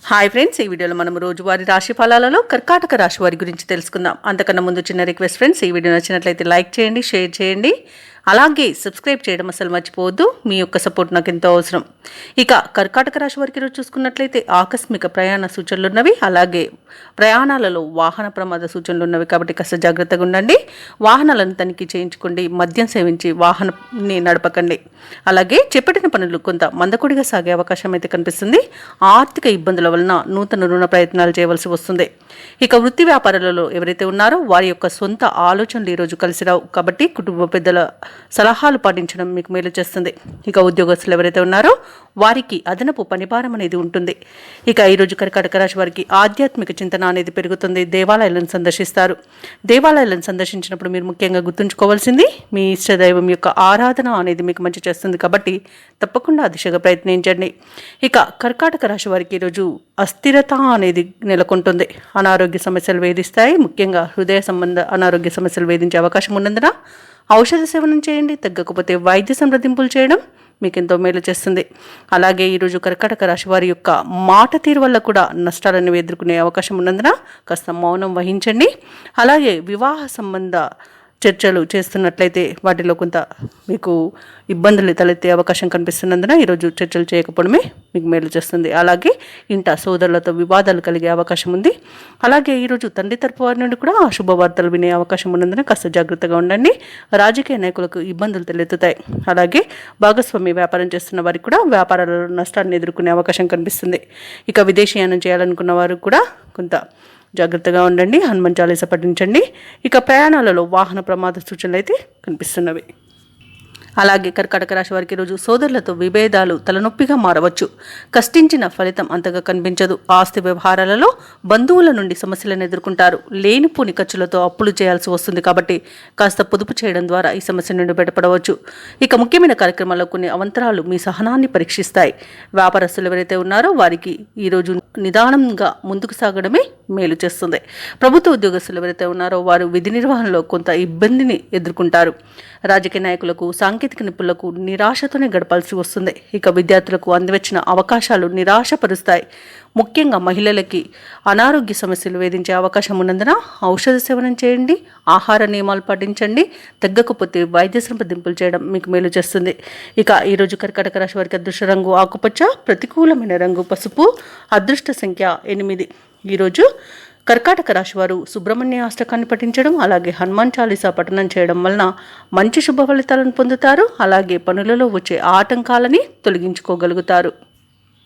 Hi friends, ఈ వీడియోలో మనం రోజువారీ రాశి ఫలాలలో కర్కాటక రాశి వారి గురించి తెలుసుకుందాం. అంతకన్నా ముందు చిన్న రిక్వెస్ట్ ఫ్రెండ్స్, ఈ వీడియో నచ్చినట్లయితే లైక్ చేయండి, షేర్ చేయండి, అలాగే సబ్స్క్రైబ్ చేయడం అసలు మర్చిపోవద్దు. మీ యొక్క సపోర్ట్ నాకు ఎంతో అవసరం. ఇక కర్కాటక రాశి వారికి రోజు చూసుకున్నట్లయితే ఆకస్మిక ప్రయాణ సూచనలు ఉన్నవి, అలాగే ప్రయాణాలలో వాహన ప్రమాద సూచనలు ఉన్నవి. కాబట్టి కాస్త జాగ్రత్తగా ఉండండి. వాహనాలను తనిఖీ చేయించుకోండి. మద్యం సేవించి వాహనాన్ని నడపకండి. అలాగే చేపట్టిన పనులు కొంత మందకొడిగా సాగే అవకాశం అయితే కనిపిస్తుంది. ఆర్థిక ఇబ్బందుల వలన నూతన రుణ ప్రయత్నాలు చేయవలసి వస్తుంది. ఇక వృత్తి వ్యాపారాలలో ఎవరైతే ఉన్నారో వారి యొక్క సొంత ఆలోచనలు ఈరోజు కలిసి రావు. కాబట్టి కుటుంబ పెద్దల సలహాలు పాటించడం మీకు మేలు చేస్తుంది. ఇక ఉద్యోగస్తులు ఎవరైతే ఉన్నారో వారికి అదనపు పనిభారం అనేది ఉంటుంది. ఇక ఈరోజు కర్కాటక రాశి వారికి ఆధ్యాత్మిక చింతన అనేది పెరుగుతుంది. దేవాలయాలను సందర్శిస్తారు. దేవాలయాలను సందర్శించినప్పుడు మీరు ముఖ్యంగా గుర్తుంచుకోవాల్సింది మీ ఇష్టదైవం యొక్క ఆరాధన అనేది మీకు మంచి చేస్తుంది. కాబట్టి తప్పకుండా ఆ దిశగా ప్రయత్నించండి. ఇక కర్కాటక రాశి వారికి ఈరోజు అస్థిరత అనేది నెలకొంటుంది. అనారోగ్య సమస్యలు వేధిస్తాయి. ముఖ్యంగా హృదయ సంబంధ అనారోగ్య సమస్యలు వేధించే అవకాశం ఉన్నందున ఔషధ సేవనం చేయండి. తగ్గకపోతే వైద్య సంప్రదింపులు చేయడం మీకు ఎంతో మేలు చేస్తుంది. అలాగే ఈరోజు కర్కాటక రాశి వారి యొక్క మాట తీరు వల్ల కూడా నష్టాలను ఎదుర్కొనే అవకాశం ఉన్నందున కాస్త మౌనం వహించండి. అలాగే వివాహ సంబంధ చర్చలు చేస్తున్నట్లయితే వాటిలో కొంత మీకు ఇబ్బందులు తలెత్తే అవకాశం కనిపిస్తున్నందున ఈరోజు చర్చలు చేయకపోవడమే మీకు మేలు చేస్తుంది. అలాగే ఇంట సోదరులతో వివాదాలు కలిగే అవకాశం ఉంది. అలాగే ఈరోజు తండ్రి తరపు వారి నుండి కూడా శుభవార్తలు వినే అవకాశం ఉన్నందున కాస్త జాగ్రత్తగా ఉండండి. రాజకీయ నాయకులకు ఇబ్బందులు తలెత్తుతాయి. అలాగే భాగస్వామి వ్యాపారం చేస్తున్న వారికి కూడా వ్యాపారాలలో నష్టాన్ని ఎదుర్కొనే అవకాశం కనిపిస్తుంది. ఇక విదేశీయానం చేయాలనుకున్న వారు కూడా కొంత జాగ్రత్తగా ఉండండి. హనుమాన్ చాలీస పఠించండి. ఇక ప్రయాణాలలో వాహన ప్రమాద సూచనలు అయితే కనిపిస్తున్నవి. అలాగే కర్కాటక రాశి వారికి రోజు సోదరులతో విభేదాలు తలనొప్పిగా మారవచ్చు. కష్టించిన ఫలితం అంతగా కనిపించదు. ఆస్తి వ్యవహారాలలో బంధువుల నుండి సమస్యలను ఎదుర్కొంటారు. లేనిపోని ఖర్చులతో అప్పులు చేయాల్సి వస్తుంది. కాబట్టి కాస్త పొదుపు చేయడం ద్వారా ఈ సమస్య నుండి బయటపడవచ్చు. ఇక ముఖ్యమైన కార్యక్రమాల్లో కొన్ని అవంతరాలు మీ సహనాన్ని పరీక్షిస్తాయి. వ్యాపారస్తులు ఎవరైతే ఉన్నారో వారికి ఈరోజు నిదానంగా ముందుకు సాగడమే మేలు చేస్తుంది. ప్రభుత్వ ఉద్యోగస్తులు ఎవరైతే ఉన్నారో వారు విధి నిర్వహణలో కొంత ఇబ్బందిని ఎదుర్కొంటారు. రాజకీయ నాయకులకు, సాంకేతిక నిపుణులకు నిరాశతోనే గడపాల్సి వస్తుంది. ఇక విద్యార్థులకు అందివచ్చిన అవకాశాలు నిరాశపరుస్తాయి. ముఖ్యంగా మహిళలకి అనారోగ్య సమస్యలు వేధించే అవకాశం ఉన్నందున ఔషధ సేవనం చేయండి. ఆహార నియమాలు పాటించండి. తగ్గకపోతే వైద్య సంప్రదింపులు చేయడం మీకు మేలు చేస్తుంది. ఇక ఈరోజు కర్కాటక రాశి వారికి అదృష్ట రంగు ఆకుపచ్చ, ప్రతికూలమైన రంగు పసుపు, అదృష్ట సంఖ్య 8. ఈరోజు కర్కాటక రాశి వారు సుబ్రహ్మణ్య అష్టకాన్ని పఠించడం, అలాగే హనుమాన్ చాలీసా పఠనం చేయడం వలన మంచి శుభ ఫలితాలను పొందుతారు. అలాగే పనులలో వచ్చే ఆటంకాలని తొలగించుకోగలుగుతారు.